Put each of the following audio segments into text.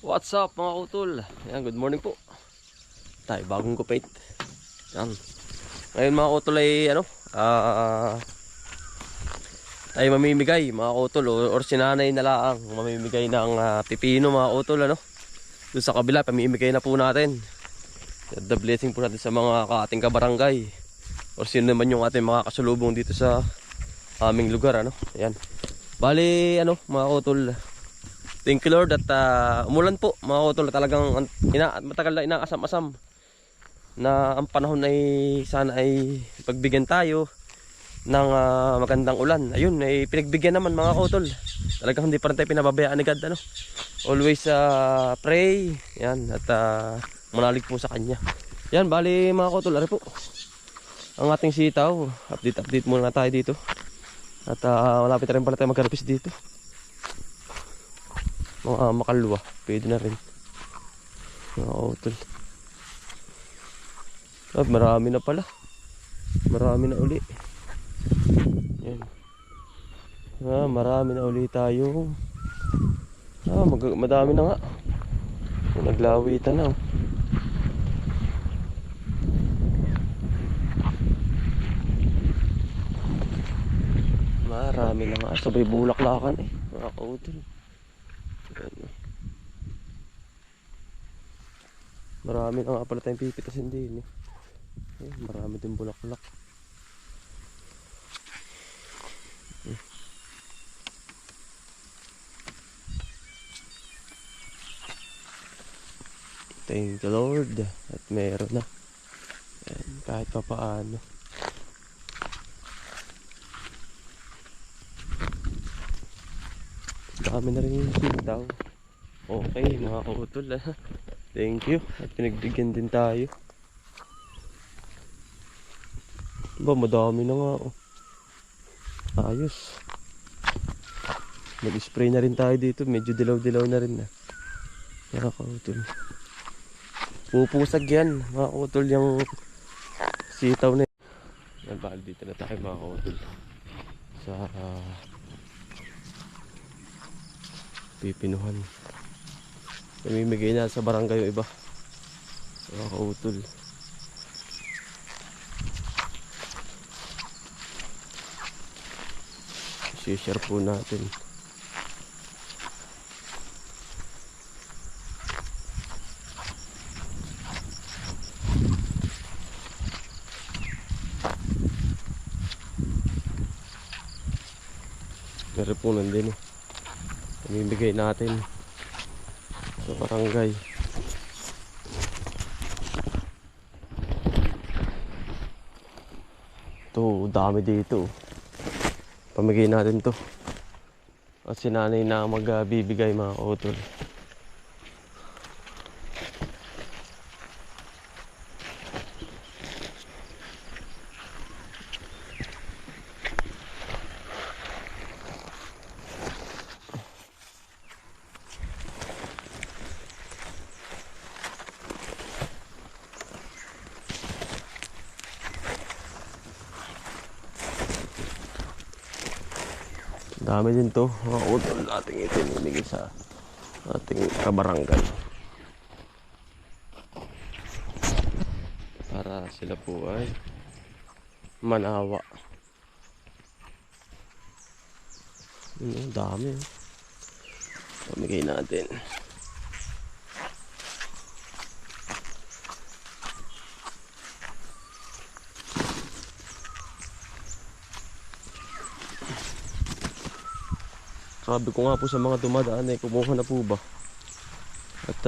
What's up mga utol? Yan, good morning po. Tayo bagong kupait. Yan. Ngayon mga utol ay ay mamimigay mga utol or sinanay na lang mamimigay ng pipino mga utol Doon sa kabila pamimigay na po natin. The blessing po natin sa mga ating kabarangay or sino naman yung ating mga kasulubong dito sa aming lugar Yan. Bali mga utol. Thank you Lord at umulan po mga utol, talagang matagal na inaasam-asam na ang panahon ay sana ay pagbigyan tayo ng magandang ulan. Ayun, ay pinagbigyan naman mga utol. Talagang hindi pa rin tayo pinababayaan ni God Always pray. Yan at manalig po sa kanya. Yan, bali mga utol, ari po ang ating sitaw. Update muna tayo dito. At malapit na rin pala tayo mag-harvest dito. Mga makalwa, pwede na rin mga utol. At marami na pala, marami na uli. Yan. Marami na uli tayo. Madami na nga. Naglawitan na marami na nga, sabay bulaklakan mga kautol. Marami na nga pala tayong pipitasin din marami din bulaklak. Thank the Lord at meron na. Yan, kahit pa paano. Dami na rin yung sitaw. Okay mga kautol Thank you at pinagbigyan din tayo. Madami na nga ayos. Mag-spray na rin tayo dito. Medyo dilaw-dilaw na rin mga kautol. Pupusag yan mga kautol yung sitaw na yan. Bahal dito na tayo mga kautol sa pipinuhan. Namimigay na sa barangay yung iba mga kautol. I-share po natin. Meron po nandun namimigay natin sa barangay. Ito, dami dito. Pamigay natin to. At si nanay na magbibigay mga kautol. Dami din to mga utol ating itinimigay sa ating kabarangay para sila po ay manawa. Dami pamigay natin. Sabi ko nga po sa mga dumadaan kumuha na po ba? At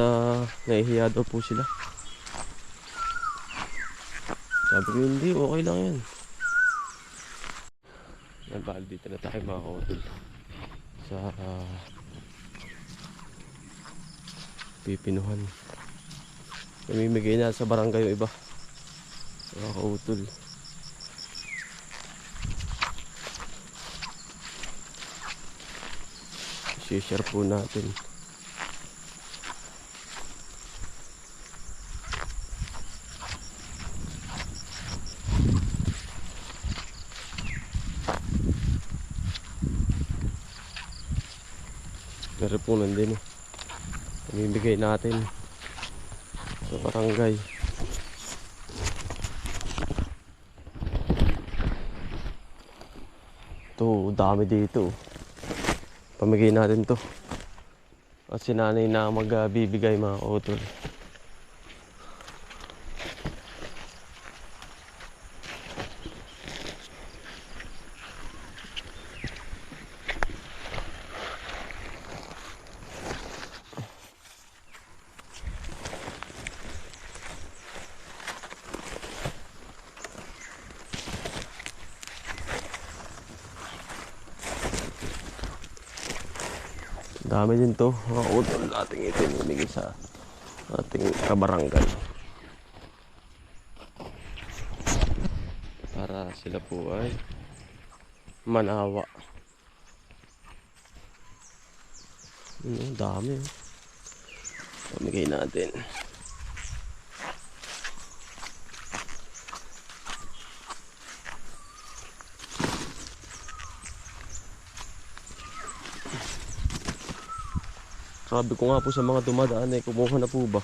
nahihiya daw po sila. Sabi ko hindi, okay lang yan. Bahal dito na tayo mga kautol sa pipinuhan. Namimigay na sa barangay yung iba mga kautol. I-share po natin. Meron po nandun Pamimigay natin sa barangay. Ito, dami dito. Pamigay natin to. At si nanay na magbibigay mga utol. Dami din to mga utol ating itinimigay sa ating kabarangay para sila po ay manawa. Dami pamigay natin. Sabi ko nga po sa mga dumadaan ay kumuha na po ba?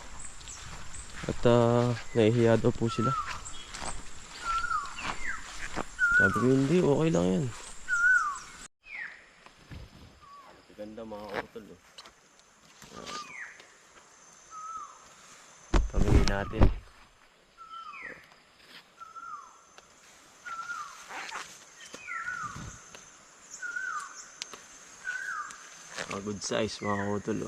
At nahihiya daw po sila. Sabi ko hindi, okay lang yan. Ganda mga utol. Pamigay natin. Good size mga utol.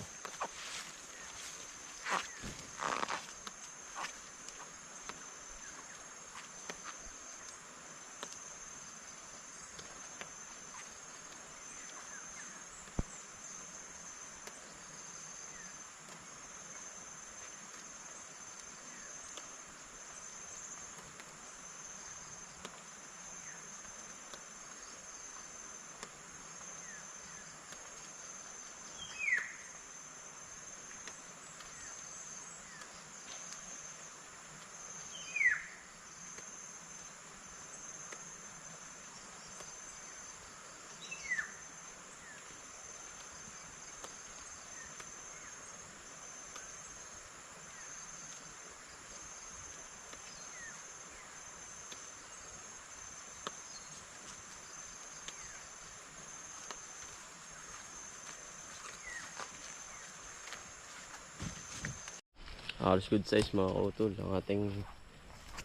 Halos good size mga utol ang ating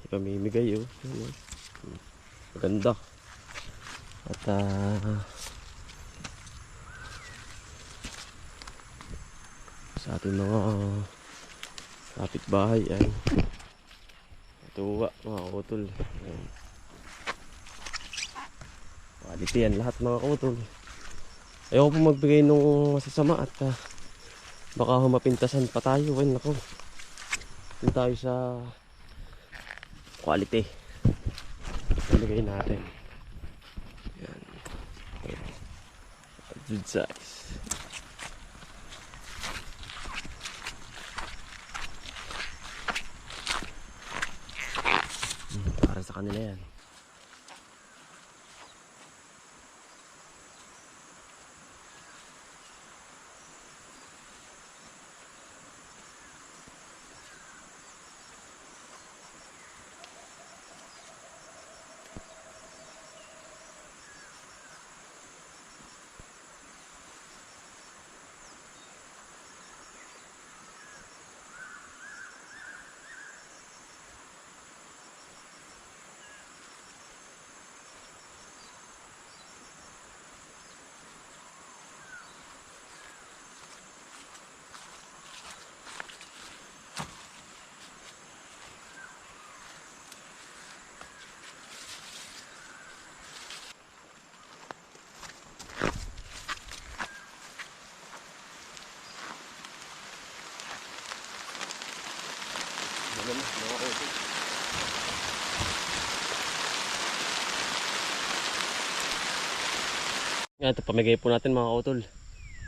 ipamimigay. Maganda. At sa ating mga kapitbahay ay natuwa mga utol. Quality yan lahat mga utol. Ayoko po magbigay nung masasama at baka humapintasan pa tayo. Nako, dito tayo sa quality. Ilagay natin. Yan. Good size. Para sa kanila yan. Yan, ito pamigay po natin mga utol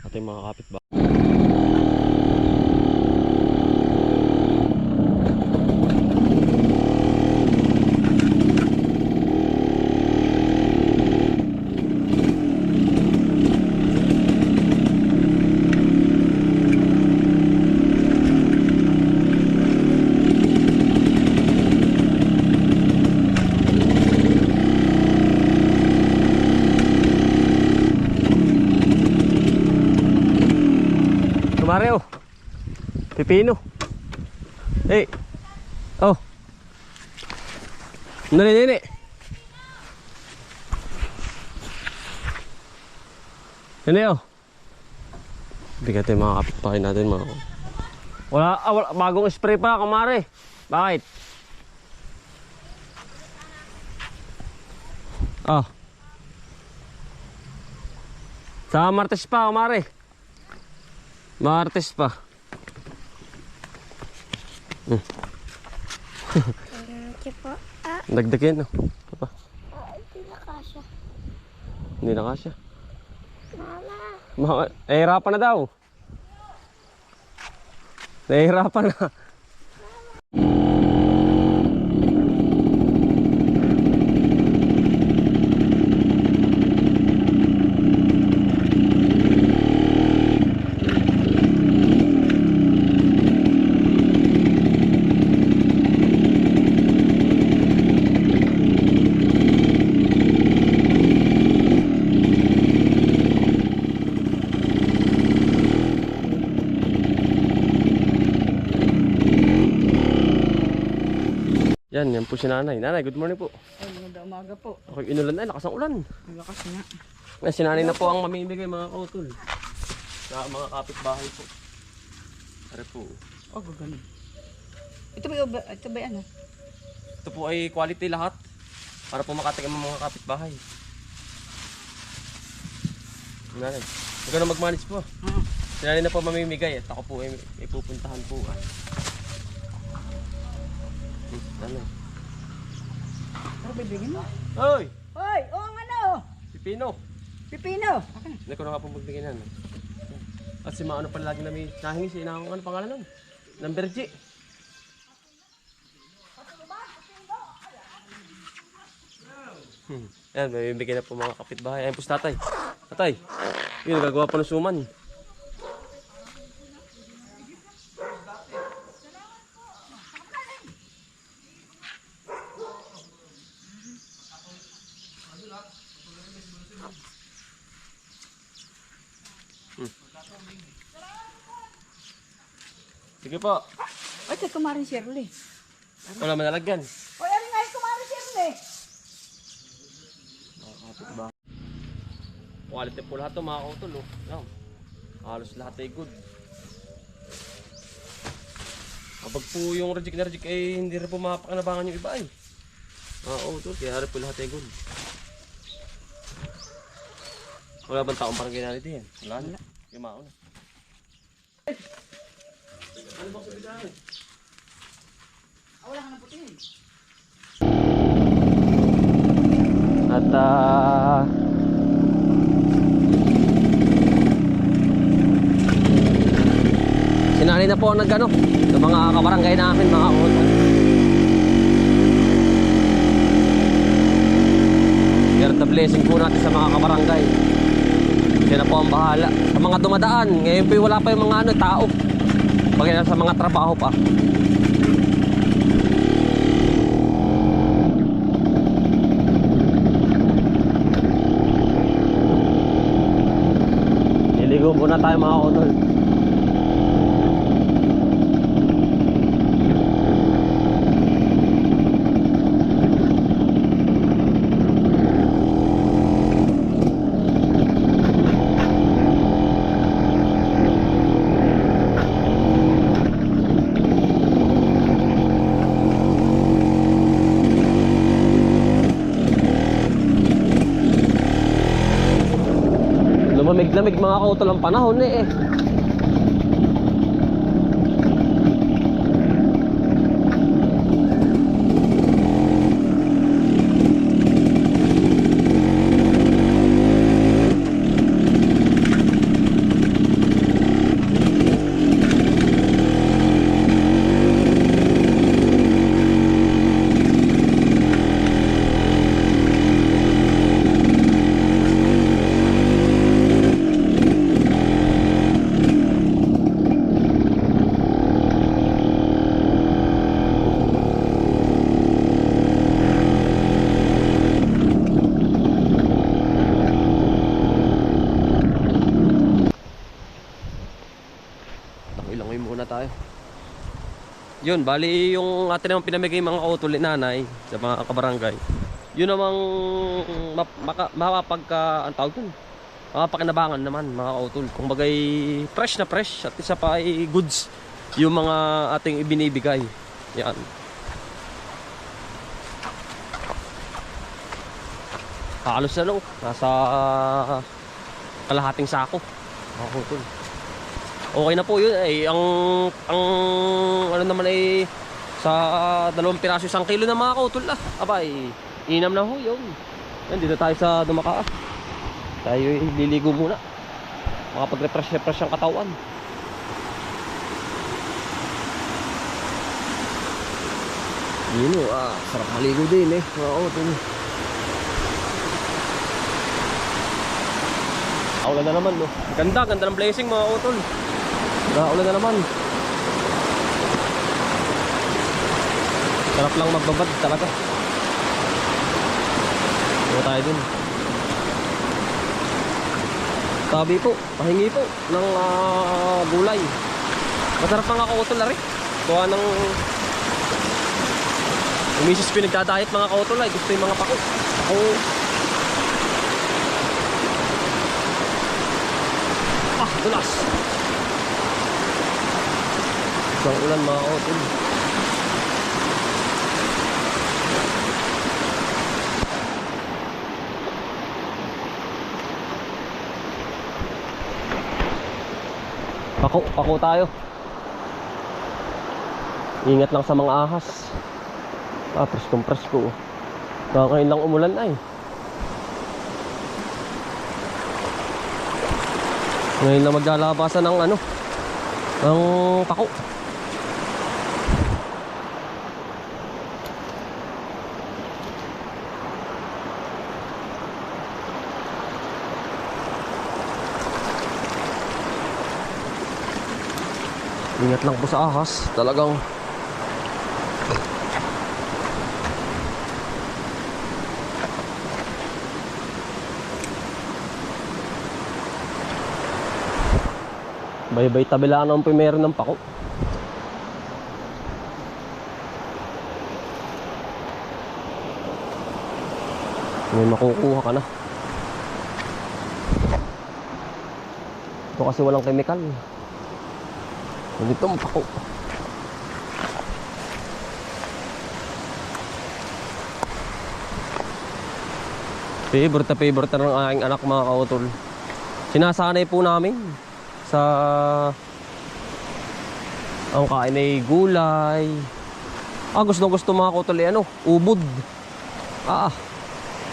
ating mga kapitbahay. Mario. Pipino. Hey. Oh. Nini. Nini oh. Bigat yung mga kapitbahay natin mga. Wala, bagong spray pa, kumare. Bakit? Oh. Sa Martes pa, kumare. Martes pa. Dagdagan, no? Apa? Hindi na kasya. Hindi na kasya. Mama. Nahihirapan na daw. Nahihirapan na. Yan po si nanay. Nanay, good morning po. Ay, maganda umaga po. Okay, inulan na, lakas ng ulan. Ang lakas nga. Yan, si nanay na po ang mamimigay mga kautol. Sa mga kapitbahay po. Pare po. Oh, gagano. Ito ba ano? Ito po ay quality lahat. Para po makatikim ang mga kapitbahay. Nanay, huwag ka na mag-manage po. Si nanay na po mamimigay at ako po ay ipupuntahan po. Nanay. Ano bibigyan mo? Hoy! Hoy! Oo nga na oh! Pipino! Pipino! Akin. Hindi ko na nga po magbigay na. At si Maano pala lagi namin nahingi siya inakong ano pangalan nun? Number G. Yan, may bibigay na po mga kapitbahay. Ayan po si tatay. Tatay, yun, nagagawa pa ng suman. Sige po. Ay, ito kumarin Shirley. Wala manalagyan. Hoy, ano nga yung kumarin Shirley? Quality po lahat ito mga kautol. Oh. Yan. Halos lahat ay good. Kapag po yung reject na reject ay hindi rin po mapakanabangan yung iba ay. Mga kautol, kaya rin po lahat ay good. Wala bang taong parang ginaliti yan? Wala na. Yung mauna. Ano bang sabihin? Wala ka ng puti. At sinanay na po ang nagano sa mga kabarangay namin mga kautol. Pero the blessing po natin sa mga kabarangay. Sila po ang bahala. Sa mga dumadaan, ngayon po wala pa yung mga tao. Pagkaya sa mga trabaho pa. Iligo muna tayo mga kautol. Lumamig-lamig mga kautol ang panahon eh. Ilangoy muna tayo. Yun, bali yung atin naman pinamigay mga kautol ni nanay sa mga kabarangay. Yun namang mapapagka, ang tawag dun, mapapakinabangan naman mga kautol. Kung bagay fresh na fresh at isa pa ay goods yung mga ating ibinibigay. Yan. Halos na no, nasa kalahating sako mga kautol. Okay na po yun ay ang ano naman ay sa 2 piraso 1 kilo na mga kautol abay inam na ho yun. Dito tayo sa Dumakaa, tayo liligo muna, makapag-refresh ang katawan. Yun o, sarap maligo din mga kautol. Ulan na naman no. Ganda ng blessing mga kautol. Ulan na naman. Sarap lang magbabad talaga. Ito tayo dun. Tabi po, pahingi po ng gulay. Masarap mga kautol na rin. Kuha ng umisis pinagdadayet mga kautol ay gusto yung mga pako. Dulas. Isang ulan mga kautol. Pako tayo. Ingat lang sa mga ahas. Presko. Kakain lang umulan ay. Ngayon na maglalabasan ng ng pako. Ingat lang po sa ahas, talagang bay-bay tabilaan ang primero ng pako. May makukuha ka na. Ito kasi walang chemical. Dito ang pako. Favorite ng aking anak mga kautol. Sinasanay po namin sa ang kain ay gulay. Gusto mga kautol ay ubod.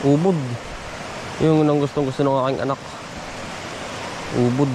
Ubod. Yung gusto ng aking anak. Ubod.